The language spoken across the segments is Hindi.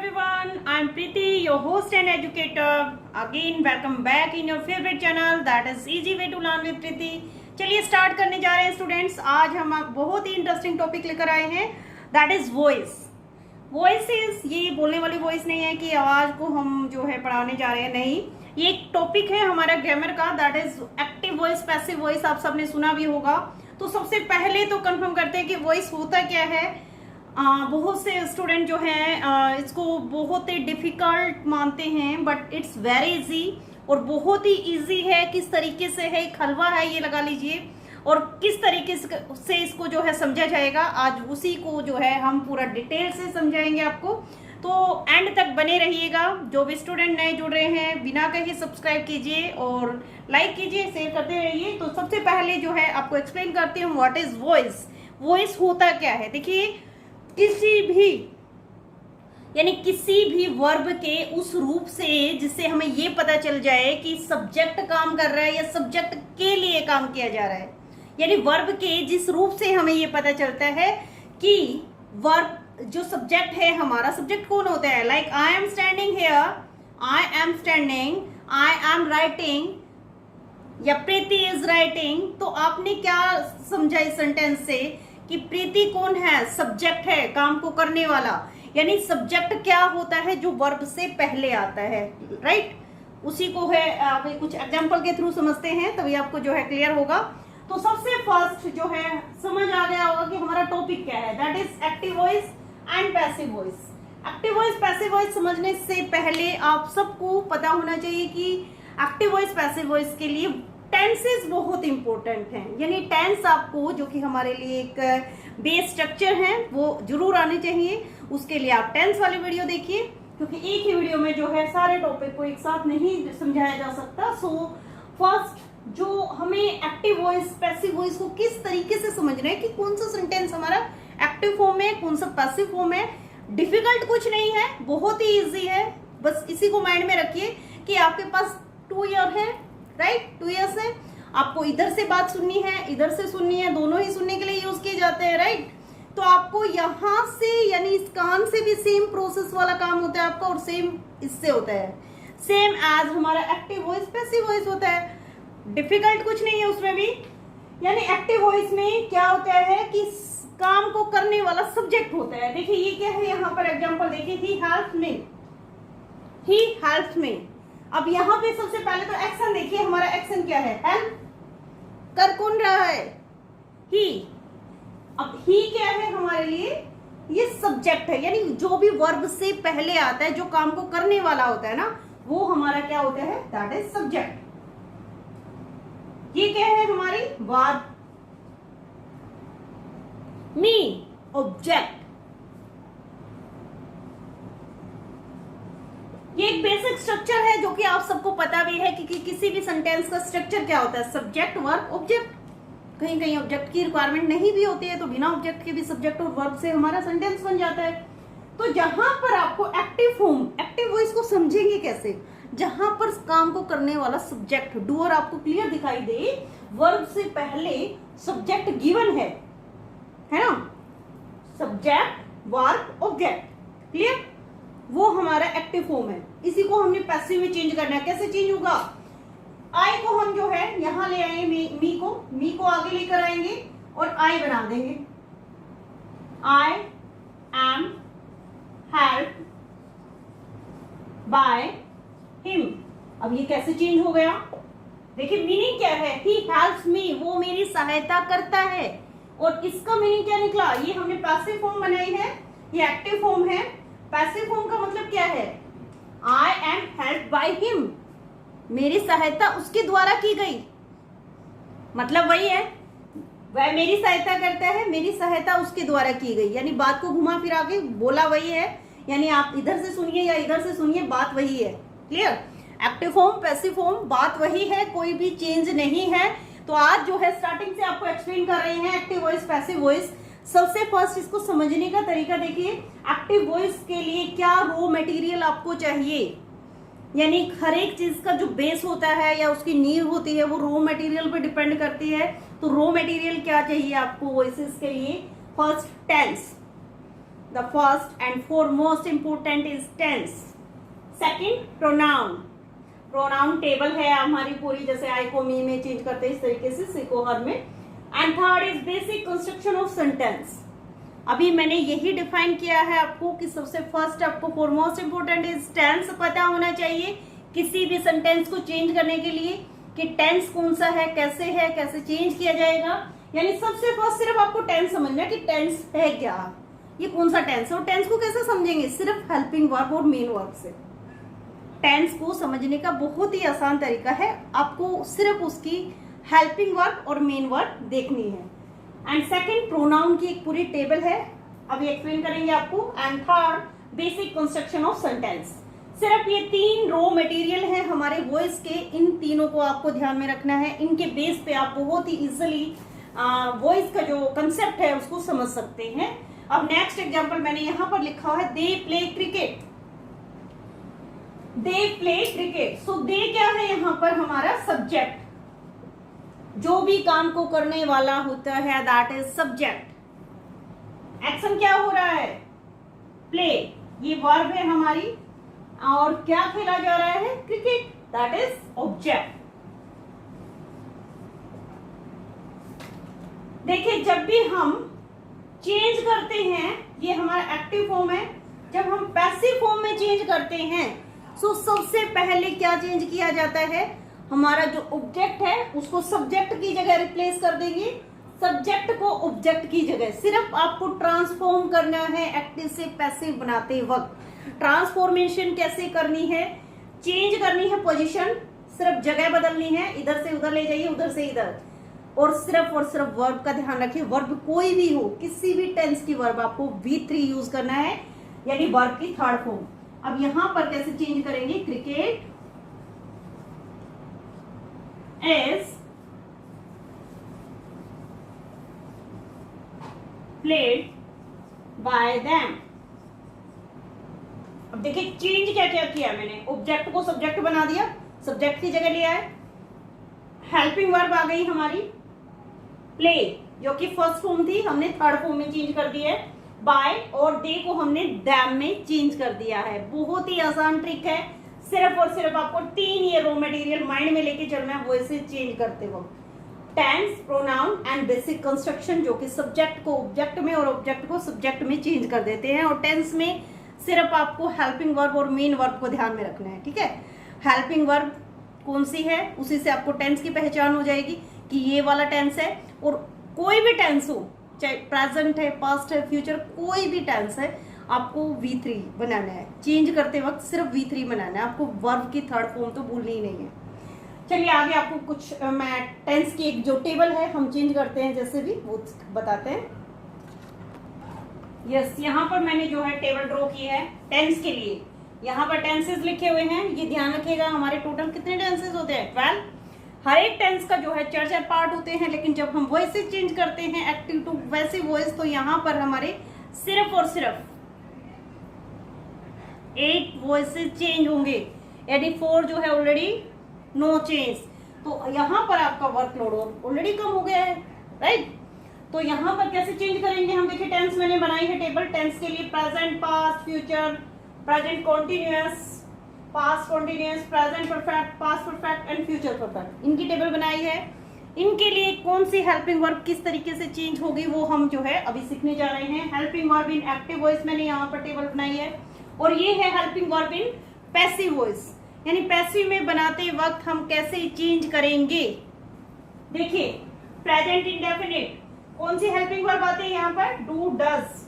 everyone, I'm Preeti, your host and educator. Again, welcome back in your favorite channel that is Easy Way to Learn with Preeti. चलिए स्टार्ट करने जा रहे हैं स्टूडेंट्स। आज हम बहुत ही इंटरेस्टिंग टॉपिक लेकर आए हैं, that is voice. Voice is ये बोलने वाली वॉइस नहीं है कि आवाज को हम जो है पढ़ाने जा रहे हैं, नहीं, ये एक टॉपिक है हमारा ग्रामर का, that is active voice, passive voice. आप सबने सुना भी होगा। तो सबसे पहले तो कंफर्म करते हैं कि वॉइस होता क्या है। बहुत से स्टूडेंट जो हैं इसको बहुत ही डिफिकल्ट मानते हैं, बट इट्स वेरी इजी और बहुत ही इजी है। किस तरीके से है, एक हलवा है ये लगा लीजिए, और किस तरीके से इसको जो है समझा जाएगा, आज उसी को जो है हम पूरा डिटेल से समझाएंगे आपको। तो एंड तक बने रहिएगा। जो भी स्टूडेंट नए जुड़ रहे हैं बिना कहीं सब्सक्राइब कीजिए और लाइक कीजिए, शेयर करते रहिए। तो सबसे पहले जो है आपको एक्सप्लेन करती हूँ व्हाट इज वॉइस। वॉइस होता क्या है, देखिए, किसी भी वर्ब के उस रूप से जिससे हमें ये पता चल जाए कि सब्जेक्ट काम कर रहा है या सब्जेक्ट के लिए काम किया जा रहा है, यानी वर्ब के जिस रूप से हमें ये पता चलता है कि वर्ब जो सब्जेक्ट है, हमारा सब्जेक्ट कौन होता है। Like I am standing here, I am standing, I am writing या प्रीति इज राइटिंग। तो आपने क्या समझा इस सेंटेंस से कि प्रीति कौन है, सब्जेक्ट है, काम को करने वाला। यानी सब्जेक्ट क्या होता है, जो वर्ब से पहले आता है, राइट। उसी को है आप कुछ एग्जांपल के थ्रू समझते हैं, तभी आपको जो है क्लियर होगा। तो सबसे फर्स्ट जो है समझ आ गया होगा कि हमारा टॉपिक क्या है, that is active voice and passive voice. Active voice, passive voice समझने से पहले आप सबको पता होना चाहिए कि एक्टिव वॉइस, पैसिव वॉइस के लिए टेंसेस बहुत इंपॉर्टेंट हैं। यानी टेंस आपको, जो कि हमारे लिए एक बेस स्ट्रक्चर है, वो जरूर आने चाहिए। उसके लिए आप टेंस वाली वीडियो देखिए, क्योंकि एक ही वीडियो में जो है सारे टॉपिक को एक साथ नहीं समझाया जा सकता। सो फर्स्ट जो हमें एक्टिव वॉइस, पैसिव वॉइस को किस तरीके से समझना है कि कौन सा सेंटेंस हमारा एक्टिव फॉर्म है, कौन सा पैसिव फॉर्म है। डिफिकल्ट कुछ नहीं है, बहुत ही इजी है। बस इसी को माइंड में रखिए कि आपके पास 2 ईयर है, राइट, 2 ईयर्स है। आपको इधर से बात सुननी है, इधर से सुननी है, दोनों ही सुनने के लिए यूज किए जाते हैं, राइट। तो आपको यहाँ से यानी इस कान से भी सेम प्रोसेस वाला काम होता है आपका, और सेम इससे होता है, सेम एज हमारा एक्टिव वॉइस, पैसिव वॉइस होता है। डिफिकल्ट कुछ नहीं है उसमें भी। यानी एक्टिव वॉइस में क्या होता है कि काम को करने वाला सब्जेक्ट होता है। देखिए ये क्या है, यहाँ पर एग्जाम्पल देखिए, he helped me, he helped me. अब यहाँ पे सबसे पहले तो एक्शन देखिए, हमारा एक्शन क्या है, हेल्प कर कौन रहा है, ही। अब ही क्या है हमारे लिए, ये सब्जेक्ट है। यानी जो भी वर्ब से पहले आता है, जो काम को करने वाला होता है ना, वो हमारा क्या होता है, दैट इज सब्जेक्ट। ये क्या है हमारी वर्ब, मी ऑब्जेक्ट। ये एक बेसिक स्ट्रक्चर है जो कि आप सबको पता भी है कि किसी भी सेंटेंस का स्ट्रक्चर क्या होता है, सब्जेक्ट, वर्ब, ऑब्जेक्ट। कहीं कहीं ऑब्जेक्ट की रिक्वायरमेंट नहीं भी होती है, तो बिना ऑब्जेक्ट के भी सब्जेक्ट और वर्ब से हमारा सेंटेंस बन जाता है। तो जहां पर आपको एक्टिव फॉर्म, एक्टिव वॉइस को समझेंगे कैसे, जहां पर काम को करने वाला सब्जेक्ट, डूअर आपको क्लियर दिखाई दे, वर्ब से पहले सब्जेक्ट गिवन है ना, सब्जेक्ट, वर्ब, ऑब्जेक्ट, क्लियर, वो हमारा एक्टिव फॉर्म है। इसी को हमने पैसिव में चेंज करना है। कैसे चेंज होगा, आई को हम जो है यहां ले आएंगे, मी को आगे लेकर आएंगे और आई बना देंगे, I am help by him. अब ये कैसे चेंज हो गया, देखिए मीनिंग क्या है, ही हेल्प्स मी, वो मेरी सहायता करता है। और इसका मीनिंग क्या निकला, ये हमने पैसिव फॉर्म बनाई है, ये एक्टिव फॉर्म है। पैसिव फॉर्म का मतलब क्या है, I am help by him, मेरी सहायता उसके द्वारा की गई। मतलब वही है, वह मेरी सहायता करता है, मेरी सहायता उसके द्वारा की गई। यानी बात को घुमा फिरा के बोला वही है। यानी आप इधर से सुनिए या इधर से सुनिए, बात वही है, clear. Active form, passive form, बात वही है, कोई भी चेंज नहीं है। तो आज जो है स्टार्टिंग से आपको एक्सप्लेन कर रहे हैं एक्टिव वॉइस, पैसिव वॉइस। सबसे फर्स्ट इसको समझने का तरीका देखिए, एक्टिव वॉइस के लिए क्या रॉ मटेरियल आपको चाहिए। यानी हर एक चीज का जो बेस होता है या उसकी नींव होती है, वो रॉ मटेरियल पे डिपेंड करती है। तो रॉ मटेरियल क्या चाहिए आपको वॉइसेस के लिए, first tense. The first and foremost important is tense. Second, pronoun. Pronoun table है हमारी पूरी, जैसे आई को मी में चेंज करते हैं इस तरीके से, सी को हर में. And third is basic construction of sentence. अभी मैंने यही डिफाइन किया है आपको कि सबसे फर्स्ट आपको फॉरमोस्ट इंपोर्टेंट इज टेंस पता होना चाहिए किसी भी सेंटेंस को चेंज करने के लिए, कि टेंस कौन सा है, कैसे चेंज किया जाएगा. यानी सबसे फर्स्ट सिर्फ आपको टेंस समझना है कि टेंस है क्या, ये कौन सा टेंस है. और टेंस को कैसे समझेंगे, सिर्फ हेल्पिंग वर्ब और मेन वर्ब से. टेंस को समझने का बहुत ही आसान तरीका है, आपको सिर्फ उसकी हेल्पिंग वर्ब और मेन वर्ब देखनी है. एंड सेकंड, प्रोनाउन की एक पूरी टेबल है, अभी एक्सप्लेन करेंगे आपको. And third, basic construction of sentence. सिर्फ ये 3 रॉ मटेरियल हैं हमारे वॉइस के, इन तीनों को आपको ध्यान में रखना है. इनके बेस पे आप बहुत ही इजिली वॉइस का जो कंसेप्ट है उसको समझ सकते हैं. अब नेक्स्ट एग्जांपल मैंने यहाँ पर लिखा है, they play cricket. They play cricket. So they क्या है यहाँ पर, हमारा सब्जेक्ट. जो भी काम को करने वाला होता है दैट इज सब्जेक्ट. एक्शन क्या हो रहा है, प्ले, ये वर्ब है हमारी. और क्या खेला जा रहा है, क्रिकेट, दैट इज ऑब्जेक्ट. देखिए जब भी हम चेंज करते हैं, ये हमारा एक्टिव फॉर्म है. जब हम पैसिव फॉर्म में चेंज करते हैं तो सबसे पहले क्या चेंज किया जाता है, हमारा जो ऑब्जेक्ट है उसको सब्जेक्ट की जगह रिप्लेस कर देंगे, सब्जेक्ट को ऑब्जेक्ट की जगह. सिर्फ आपको ट्रांसफॉर्म करना है एक्टिव से पैसिव बनाते वक्त. ट्रांसफॉर्मेशन कैसे करनी है, चेंज करनी है पोजीशन, सिर्फ जगह बदलनी है, इधर से उधर ले जाइए, उधर से इधर. और सिर्फ वर्ब का ध्यान रखिए, वर्ब कोई भी हो, किसी भी टेंस की वर्ब आपको V3 यूज करना है, यानी वर्ब की थर्ड फॉर्म. अब यहां पर कैसे चेंज करेंगे, cricket is played by them. अब देखिए चेंज क्या क्या किया मैंने, ऑब्जेक्ट को सब्जेक्ट बना दिया, सब्जेक्ट की जगह लिया है, हेल्पिंग वर्ब आ गई हमारी, प्ले जो कि फर्स्ट फॉर्म थी हमने थर्ड फॉर्म में चेंज कर दी है, बाय और दे को हमने दैम में चेंज कर दिया है. बहुत ही आसान ट्रिक है, सिर्फ और सिर्फ आपको 3 ये रॉ मटेरियल माइंड में लेके चलना है वैसे चेंज करते वक्त. Tense, pronoun and basic construction, जो कि सब्जेक्ट को ऑब्जेक्ट में और ऑब्जेक्ट को सब्जेक्ट में चेंज कर देते हैं. और टेंस में सिर्फ आपको हेल्पिंग वर्ब और मेन वर्ब को ध्यान में रखना है. ठीक है, हेल्पिंग वर्ब कौन सी है, उसी से आपको टेंस की पहचान हो जाएगी कि ये वाला टेंस है. और कोई भी टेंस हो, चाहे प्रेजेंट है, पास्ट है, फ्यूचर, कोई भी टेंस है, आपको V3 बनाना है. चेंज करते वक्त सिर्फ V3 बनाना है, आपको वर्ब की थर्ड फॉर्म तो भूलनी ही नहीं है. चलिए आगे आपको कुछ मैं टेंस की एक जो टेबल है हम चेंज करते हैं जैसे भी वो बताते हैं. यस, यहाँ पर मैंने जो है टेबल ड्रॉ की है टेंस के लिए. यहाँ पर टेंसेस लिखे हुए हैं, ये ध्यान रखिएगा हमारे टोटल कितने टेंसेस होते हैं, 12. हर एक टेंस का जो है 4 पार्ट होते हैं, लेकिन जब हम वॉइस चेंज करते हैं एक्टिव टू वैसे वॉइस, तो यहाँ पर हमारे सिर्फ और सिर्फ 8 वॉइसेस चेंज होंगे, यानी 4 जो है ऑलरेडी नो चेंज. तो यहाँ पर आपका वर्कलोड ऑलरेडी कम हो गया है, राइट. तो यहाँ पर कैसे चेंज करेंगे हम, देखिए टेंस मैंने बनाई है टेबल. टेंस के लिए present, past, future, present continuous, past continuous, present perfect, past perfect and future perfect, इनकी टेबल बनाई है. इनके लिए कौन सी हेल्पिंग वर्ब किस तरीके से चेंज होगी वो हम जो है अभी सीखने जा रहे हैं. Helping verb in active voice मैंने यहाँ पर टेबल बनाई है, और ये है helping verb in passive voice, यानी पैसिव में बनाते वक्त हम कैसे चेंज करेंगे. देखिए प्रेजेंट इंडेफिनिट, कौन सी हेल्पिंग वर्ब आती है यहाँ पर, डू डज.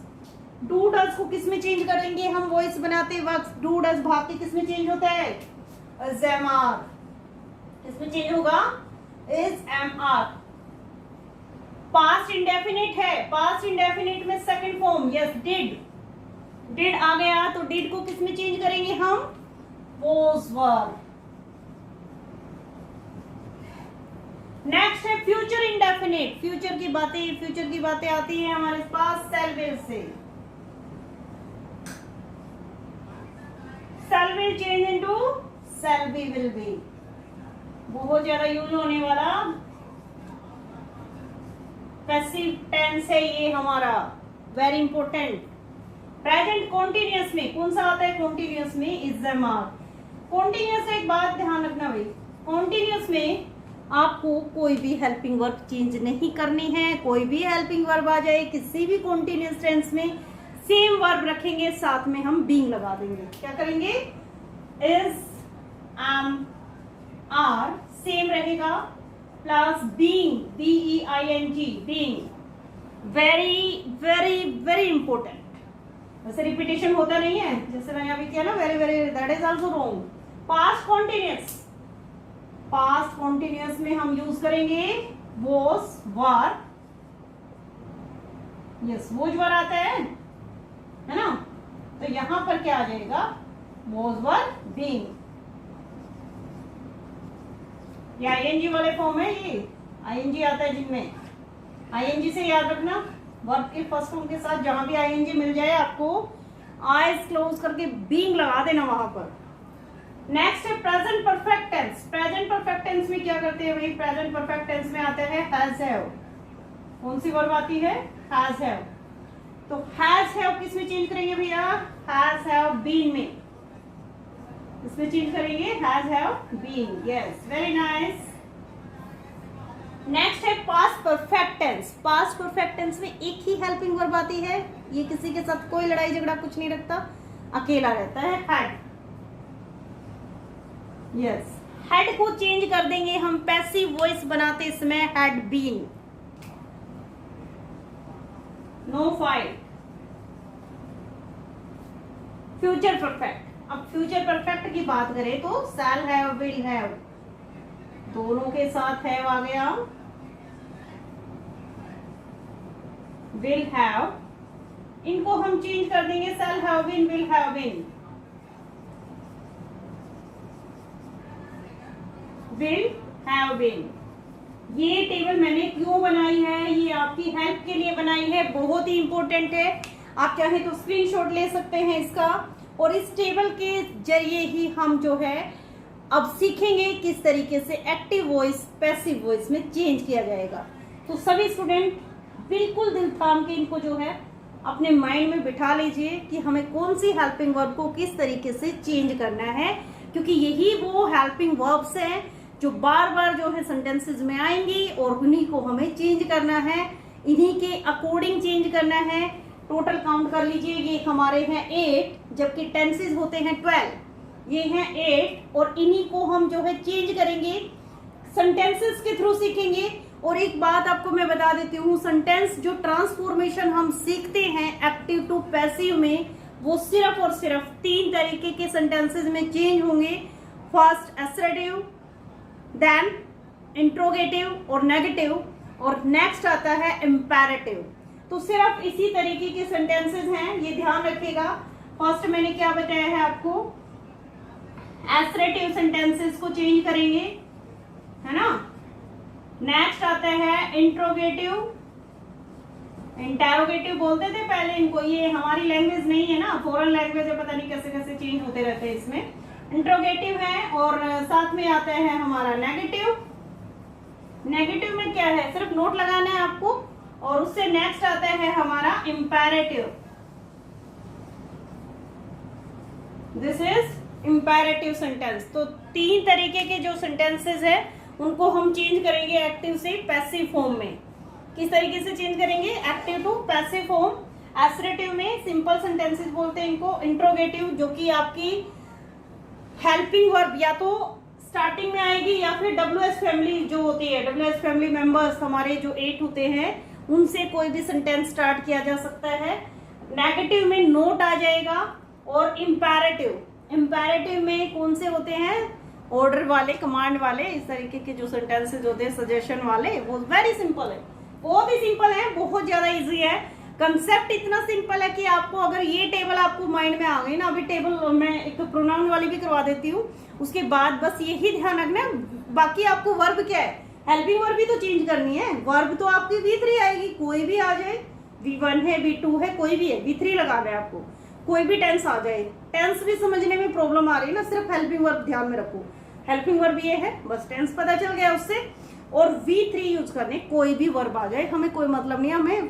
डू डज को किस में चेंज करेंगे हम वॉइस बनाते वक्त, डू डज भाग के किस में चेंज होता है, इज एम आर. किसमें चेंज होगा, is am are. Past indefinite है, पास्ट इंडेफिनिट में second form, yes did. Did आ गया तो डिड को किस में चेंज करेंगे हम, वॉज वर्ब. नेक्स्ट है फ्यूचर इंडेफिनिट. फ्यूचर की बातें आती हैं हमारे पास सेल विल से. Shall will change into shall be will be. बहुत ज्यादा यूज होने वाला पैसिव टेंस है ये हमारा, वेरी इंपॉर्टेंट. प्रेजेंट कॉन्टिन्यूअस में कौन सा आता है? कॉन्टिन्यूअस में इज द मार्क। कॉन्टिन्यूअस एक बात ध्यान रखना भाई, कॉन्टिन्यूअस में आपको कोई भी हेल्पिंग वर्ब चेंज नहीं करनी है। कोई भी हेल्पिंग वर्ब आ जाए किसी भी कॉन्टिन्यूअस टेंस में, सेम वर्ब रखेंगे, साथ में हम बीइंग लगा देंगे। क्या करेंगे? इज, एम, आर सेम रहेगा, plus being, BEING, being. Very very very important. वैसे रिपीटेशन होता नहीं है, जैसे मैंने अभी किया ना, very very, that is also wrong. Past continuous, past continuous में हम यूज करेंगे was, were. Yes, was were आता है ना, तो यहां पर क्या आ जाएगा? Was were being. ये ING वाले फॉर्म है, ये ING आता है जिनमें। ING से याद रखना, वर्ब के फर्स्ट फॉर्म के साथ जहां भी ING मिल जाए आपको आईज क्लोज करके बीइंग लगा देना वहां पर। नेक्स्ट है present perfect tense. Present perfect tense में क्या करते हैं भाई? प्रेजेंट परफेक्ट टेंस में आता है हैज हैव। कौन सी वर्ब आती है? Has have. तो हैज हैव किस में चेंज करेंगे भैया? हैज हैव बीन में, इसमें चेंज करेंगे has have been. Yes, very nice. Next है past perfect tense. Past perfect tense में एक ही हेल्पिंग वर्ब आती है, ये किसी के साथ कोई लड़ाई झगड़ा कुछ नहीं रखता, अकेला रहता है, हैड। यस, हैड को चेंज कर देंगे हम, पैसिव वॉइस बनाते इसमें had been. No fight. Future perfect. अब फ्यूचर परफेक्ट की बात करें तो शैल हैव, विल हैव, दोनों के साथ हैव आ गया। विल हैव, इनको हम चेंज कर देंगे shall have been, will have been. Will have been. ये टेबल मैंने क्यों बनाई है? ये आपकी हेल्प के लिए बनाई है, बहुत ही इंपॉर्टेंट है। आप चाहे तो स्क्रीनशॉट ले सकते हैं इसका, और इस टेबल के जरिए ही हम जो है अब सीखेंगे किस तरीके से एक्टिव वॉइस पैसिव वॉइस में चेंज किया जाएगा। तो सभी स्टूडेंट बिल्कुल दिल थाम के इनको जो है अपने माइंड में बिठा लीजिए कि हमें कौन सी हेल्पिंग वर्ब को किस तरीके से चेंज करना है, क्योंकि यही वो हेल्पिंग वर्ब्स हैं जो बार बार जो है सेंटेंसेस में आएंगी और उन्हीं को हमें चेंज करना है, इन्हीं के अकॉर्डिंग चेंज करना है। टोटल काउंट कर लीजिए, ये हमारे हैं 8, जबकि टेंसेस होते हैं 12। ये हैं 8 और इन्हीं को हम जो है चेंज करेंगे, सेंटेंसेस के थ्रू सीखेंगे। और एक बात आपको मैं बता देती हूँ, सेंटेंस जो ट्रांसफॉर्मेशन हम सीखते हैं एक्टिव टू पैसिव में, वो सिर्फ और सिर्फ 3 तरीके के सेंटेंसेस में चेंज होंगे। फर्स्ट असर्टिव, देन इंट्रोगेटिव और नेगेटिव, और नेक्स्ट आता है इंपेरेटिव। तो सिर्फ इसी तरीके के सेंटेंसेस हैं, ये ध्यान रखिएगा। फर्स्ट मैंने क्या बताया है आपको, असर्टिव सेंटेंसेस को चेंज करेंगे, है ना। नेक्स्ट आता है इंट्रोगेटिव, इंटेरोगेटिव बोलते थे पहले इनको, ये हमारी लैंग्वेज नहीं है ना, फॉरेन लैंग्वेज है, पता नहीं कैसे कैसे चेंज होते रहते हैं इसमें। इंट्रोगेटिव है, और साथ में आता है हमारा नेगेटिव। नेगेटिव में क्या है, सिर्फ नोट लगाना है आपको। और उससे नेक्स्ट आता है हमारा imperative. This is imperative sentence. तो 3 तरीके के जो सेंटेंसेस है उनको हम चेंज करेंगे एक्टिव से पैसिव फॉर्म में। किस तरीके से चेंज करेंगे? Active to passive form. Assertive में सिंपल सेंटेंसेस बोलते हैं इनको। इंट्रोगेटिव जो कि आपकी हेल्पिंग वर्ब या तो स्टार्टिंग में आएगी या फिर WH फैमिली जो होती है, WH फैमिली मेंबर्स हमारे जो 8 होते हैं उनसे कोई भी सेंटेंस स्टार्ट किया जा सकता है। नेगेटिव में नोट आ जाएगा। और इंपेरेटिव, इंपेरेटिव में कौन से होते हैं? ऑर्डर वाले, कमांड वाले, इस तरीके के जो सेंटेंसेस होते हैं सजेशन वाले। वो वेरी सिंपल है, बहुत ही सिंपल है, बहुत ज्यादा इजी है। कंसेप्ट इतना सिंपल है कि आपको अगर ये टेबल आपको माइंड में आ गई ना, अभी टेबल मैं एक तो प्रोनाउन वाली भी करवा देती हूँ, उसके बाद बस यही ध्यान रखना। बाकी आपको वर्ब क्या है, हेल्पिंग वर्ब भी तो चेंज करनी है। वर्ब तो आपकी V3 आएगी, कोई भी आ जाए, V1 है, V2 है, कोई भी है, V3 लगाना है आपको। कोई भी टेंस आ जाए, टेंस भी समझने में प्रॉब्लम आ रही है ना, सिर्फ हेल्पिंग वर्ब ध्यान में रखो। हेल्पिंग वर्ब ये है, बस टेंस पता चल गया उससे। और V3 यूज करने, कोई भी वर्ब आ जाए हमें कोई मतलब नहीं, हमें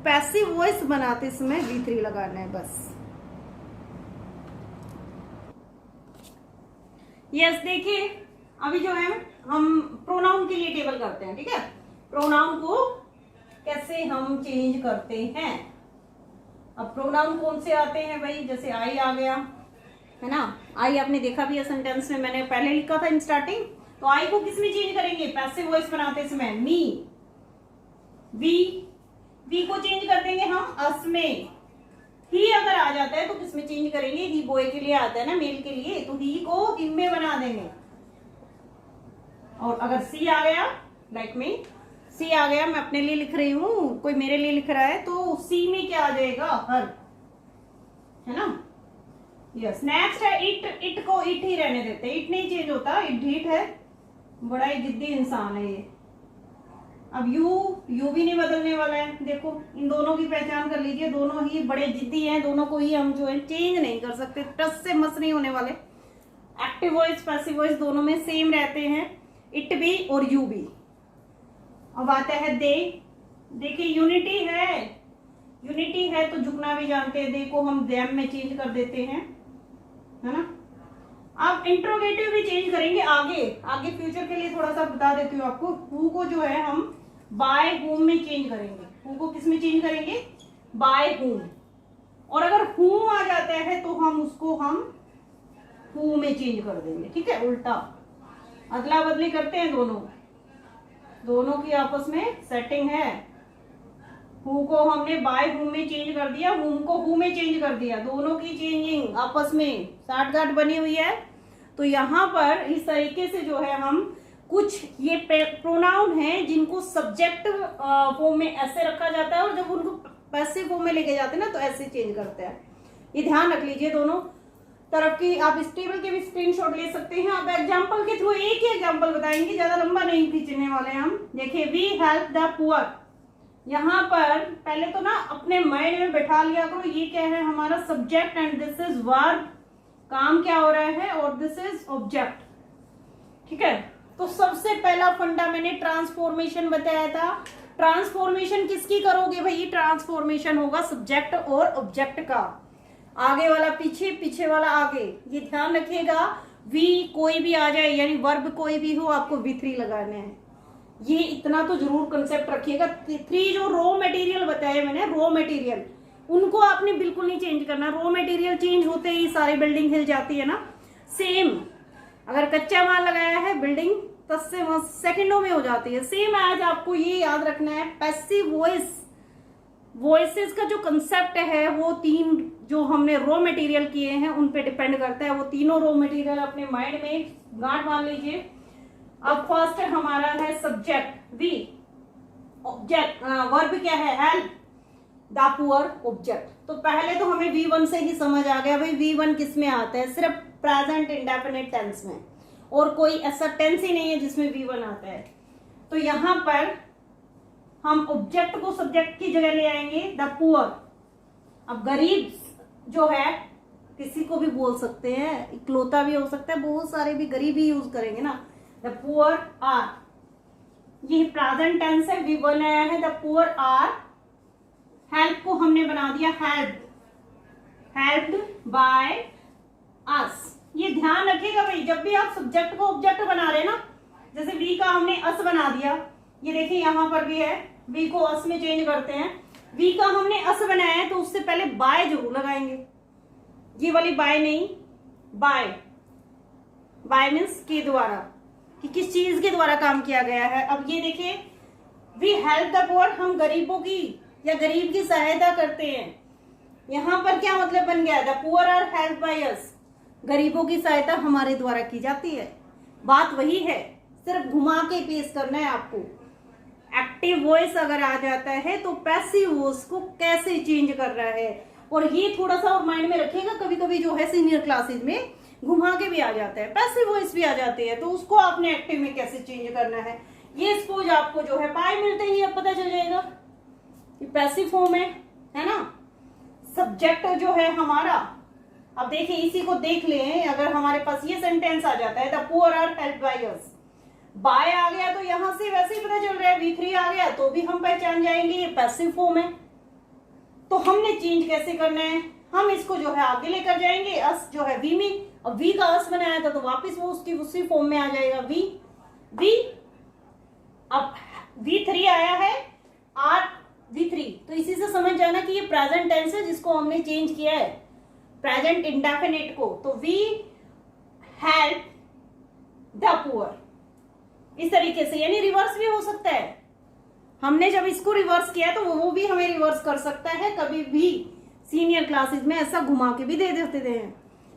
पैसिव वॉइस बनाते समय V3 लगाना है बस। यस देखिए अभी जो है हम प्रोनाउन के लिए टेबल करते हैं, ठीक है। प्रोनाउन को कैसे हम चेंज करते हैं। अब प्रोनाउन कौन से आते हैं भाई, जैसे आई आ गया है ना, आई आपने देखा भी है सेंटेंस में, मैंने पहले लिखा था इन स्टार्टिंग। तो आई को किस में चेंज करेंगे, पैसिव वॉइस बनाते समय मी। वी को चेंज कर देंगे हम अस में। ही अगर आ जाता है तो किस में चेंज करेंगे, ही बॉय के लिए आता है ना, मेल के लिए, तो ही को हिम में बना देंगे। और अगर सी आ गया, लाइक में सी आ गया, मैं अपने लिए लिख रही हूं, कोई मेरे लिए लिख रहा है, तो सी में क्या आ जाएगा, हर, है ना। यस नेक्स्ट है इट को इट ही रहने देते हैं, इट नहीं चेंज होता, इट है, बड़ा ही जिद्दी इंसान है ये। अब यू भी नहीं बदलने वाला है, देखो इन दोनों की पहचान कर लीजिए, दोनों ही बड़े जिद्दी हैं, दोनों को ही हम जो है चेंज नहीं कर सकते, टच से मस नहीं होने वाले। एक्टिव वॉइस पैसिव वॉइस दोनों में सेम रहते हैं, इट भी और यू भी। अब आता है दे, देखिए यूनिटी है तो झुकना भी जानते हैं, दे को हम देम में चेंज कर देते हैं, है ना। आप इंट्रोगेटिव भी चेंज करेंगे आगे फ्यूचर के लिए, थोड़ा सा बता देती हूँ आपको। हु को जो है हम बाय हुम में चेंज करेंगे, हु को किस में चेंज करेंगे, बाय हुम। और अगर हुम आ जाता है तो हम उसको हु में चेंज कर देंगे, ठीक है, उल्टा अदला बदली करते हैं, दोनों की आपस में सेटिंग है। हु को हमने बाय हुम में चेंज कर दिया, हुम को हु में चेंज कर दिया, दोनों की चेंजिंग आपस में साठगांठ बनी हुई है। तो यहाँ पर इस तरीके से जो है हम कुछ ये प्रोनाउन हैं जिनको सब्जेक्ट फॉर्म में ऐसे रखा जाता है, और जब उनको पैसिव फॉर्म में लेके जाते हैं ना तो ऐसे चेंज करते हैं। ये ध्यान रख लीजिए, दोनों तरफ की आप इस टेबल के भी स्क्रीनशॉट ले सकते हैं। आप एग्जांपल के थ्रू एक ही एग्जांपल बताएंगे, ज्यादा लंबा नहीं खींचने वाले हम। देखिए वी हेल्प द पुअर, यहाँ पर पहले तो ना अपने माइंड में बैठा लिया करो, ये क्या है हमारा subject and this is verb, काम क्या हो रहा है, और दिस इज ऑब्जेक्ट, ठीक है। तो सबसे पहला फंडा मैंने ट्रांसफॉर्मेशन बताया था। ट्रांसफॉर्मेशन किसकी करोगे भाई, ट्रांसफॉर्मेशन होगा सब्जेक्ट और ऑब्जेक्ट का, आगे वाला पीछे, पीछे वाला आगे, ये ध्यान रखिएगा। वी कोई भी आ जाए, यानी वर्ब कोई भी हो, आपको V3 लगाने हैं, ये इतना तो जरूर कंसेप्ट रखिएगा। 3 जो रॉ मटेरियल बताए मैंने, रॉ मटेरियल, उनको आपने बिल्कुल नहीं चेंज करना। रॉ मटेरियल चेंज होते ही सारी बिल्डिंग हिल जाती है ना। सेम अगर कच्चा माल लगाया है, बिल्डिंग 10 से 10 सेकेंडों में हो जाती है। सेम आज आपको ये याद रखना है, पैसिव वॉइसेस का जो कंसेप्ट है वो 3 जो हमने रॉ मटेरियल किए हैं उन पे डिपेंड करता है। वो तीनों रॉ मटेरियल अपने माइंड में गांठ बांध लीजिए। अब फर्स्ट हमारा है सब्जेक्ट वी, ऑब्जेक्ट वर्ब क्या है, हेल्प द पुअर, ऑब्जेक्ट। तो पहले तो हमें V1 से ही समझ आ गया भाई V1 किस में आता है, सिर्फ प्रेजेंट इंडेफिनिट टेंस में, और कोई ऐसा टेंस ही नहीं है जिसमें V1 आता है। तो यहां पर हम ऑब्जेक्ट को सब्जेक्ट की जगह ले आएंगे, द पुअर। अब गरीब जो है किसी को भी बोल सकते हैं, इकलौता भी हो सकता है, बहुत सारे भी गरीब ही यूज करेंगे ना। द पुअर आर, ये प्रेजेंट टेंस है, V1 आया है, द पुअर आर। हेल्प को हमने बना दिया हेल्प्ड बाय अस। ये ध्यान रखिएगा भाई, जब भी आप सब्जेक्ट को ऑब्जेक्ट बना रहे हैं ना, जैसे वी का हमने अस बना दिया, ये देखिए यहां पर भी है, वी को अस में चेंज करते हैं। वी का हमने अस बनाया है तो उससे पहले बाय जरूर लगाएंगे, ये वाली बाय नहीं, बाय मीन्स के द्वारा, कि किस चीज के द्वारा काम किया गया है। अब ये देखिए वी हेल्प द पुअर, हम गरीबों की या गरीब की सहायता करते हैं। यहां पर क्या मतलब बन गया, the poor are help by us, गरीबों की सहायता हमारे द्वारा की जाती है। बात वही है, सिर्फ घुमा के पेश करना है आपको। एक्टिव वॉइस अगर आ जाता है तो पैसिव वॉइस को कैसे चेंज कर रहा है, और ये थोड़ा सा और माइंड में रखिएगा, कभी कभी जो है सीनियर क्लासेस में घुमा के भी आ जाता है, पैसिव वॉइस भी आ जाती है, तो उसको आपने एक्टिव में कैसे चेंज करना है। ये सपोज आपको जो है बाय मिलते ही अब पता चल जाएगा कि पैसिव फॉर्म है ना। सब्जेक्ट जो है हमारा, अब देखिए इसी को देख लें, अगर हमारे पास ये सेंटेंस आ जाता है, the poor are helped by us, by आ गया तो यहां से वैसे ही पता चल रहा है, V3 आ गया तो भी हम पहचान जाएंगे ये पैसिव फॉर्म है। तो हमने चेंज कैसे करना है, हम इसको जो है आगे लेकर जाएंगे, अस जो है V में, अब V का अस बनाया था तो वापस वो उसकी उसी फॉर्म में आ जाएगा V। अब V3 आया है R V3, तो इसी से समझ जाना कि ये प्रेजेंट टेंस है जिसको हमने चेंज किया है प्रेजेंट इंडेफिनिट को। तो वी हेल्प द पुअर, इस तरीके से, यानी रिवर्स भी हो सकता है। हमने जब इसको रिवर्स किया तो वो भी हमें रिवर्स कर सकता है, कभी भी सीनियर क्लासेस में ऐसा घुमा के भी दे देते हैं,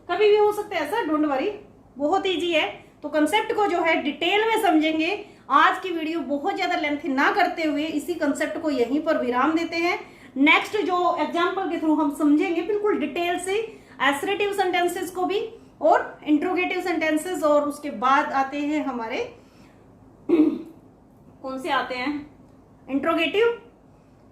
कभी भी हो सकता है ऐसा, डोंट वरी, बहुत इजी है। तो कंसेप्ट को जो है डिटेल में समझेंगे। आज की वीडियो बहुत ज्यादा लेंथी ना करते हुए इसी कंसेप्ट को यहीं पर विराम देते हैं। नेक्स्ट जो एग्जांपल के थ्रू हम समझेंगे बिल्कुल डिटेल से एसरेटिव सेंटेंसेस को भी और इंट्रोगेटिव सेंटेंसेस, और उसके बाद आते हैं हमारे कौन से आते हैं, इंट्रोगेटिव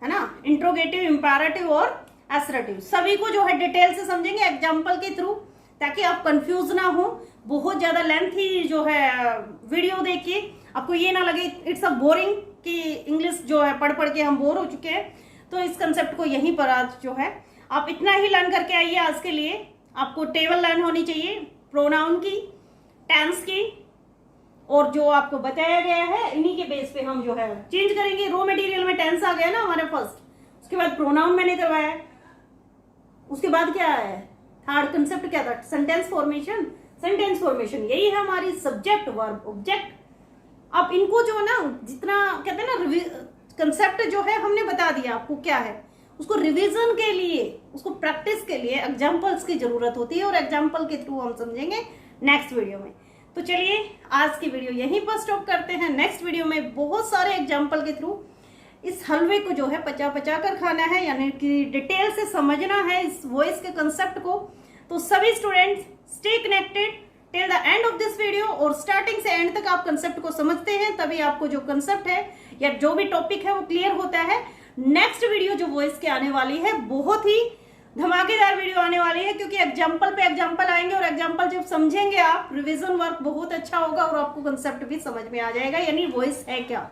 है ना, इंट्रोगेटिव, इंपैरेटिव और एसरेटिव, सभी को जो है डिटेल से समझेंगे एग्जांपल के थ्रू, ताकि आप कंफ्यूज ना हो। बहुत ज्यादा लेंथी जो है वीडियो देखिए, आपको ये ना लगे इट्स अ बोरिंग कि इंग्लिश जो है पढ़ पढ़ के हम बोर हो चुके हैं। तो इस कंसेप्ट को यहीं पर आज जो है आप इतना ही लर्न करके आइए। आज के लिए आपको टेबल लर्न होनी चाहिए, प्रोनाउन की, टेंस की, और जो आपको बताया गया है इन्हीं के बेस पे हम जो है चेंज करेंगे। रॉ मटेरियल में टेंस आ गया ना हमारे फर्स्ट, उसके बाद प्रोनाउन मैंने करवाया, उसके बाद क्या है थर्ड कंसेप्ट क्या था, सेंटेंस फॉर्मेशन। सेंटेंस फॉर्मेशन यही है हमारी सब्जेक्ट वर्ब ऑब्जेक्ट। अब इनको जो ना जितना कहते हैं ना कंसेप्ट जो है हमने बता दिया आपको क्या है, उसको रिवीजन के लिए, उसको प्रैक्टिस के लिए एग्जांपल्स की जरूरत होती है, और एग्जांपल के थ्रू हम समझेंगे नेक्स्ट वीडियो में। तो चलिए आज की वीडियो यहीं पर स्टॉप करते हैं। नेक्स्ट वीडियो में बहुत सारे एग्जांपल के थ्रू इस हलवे को जो है पचा पचा कर खाना है, यानी कि डिटेल से समझना है इस वॉइस के कंसेप्ट को। तो सभी students stay connected till the end of this video, और स्टार्टिंग से एंड तक आप कंसेप्ट को समझते हैं, तभी आपको जो कंसेप्ट है या जो भी टॉपिक है वो क्लियर होता है। नेक्स्ट वीडियो जो वॉइस के आने वाली है बहुत ही धमाकेदार वीडियो आने वाली है, क्योंकि एग्जाम्पल पे एग्जाम्पल आएंगे, और एग्जाम्पल जब समझेंगे आप रिविजन वर्क बहुत अच्छा होगा और आपको कंसेप्ट भी समझ में आ जाएगा, यानी वॉइस है क्या।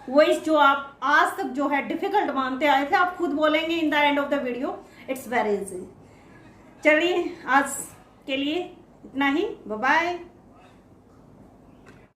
वॉइस जो आप आज तक जो है डिफिकल्ट मानते आए थे, आप खुद बोलेंगे in the end of the video it's very easy. चलिए आज के लिए इतना ही, बाय बाय।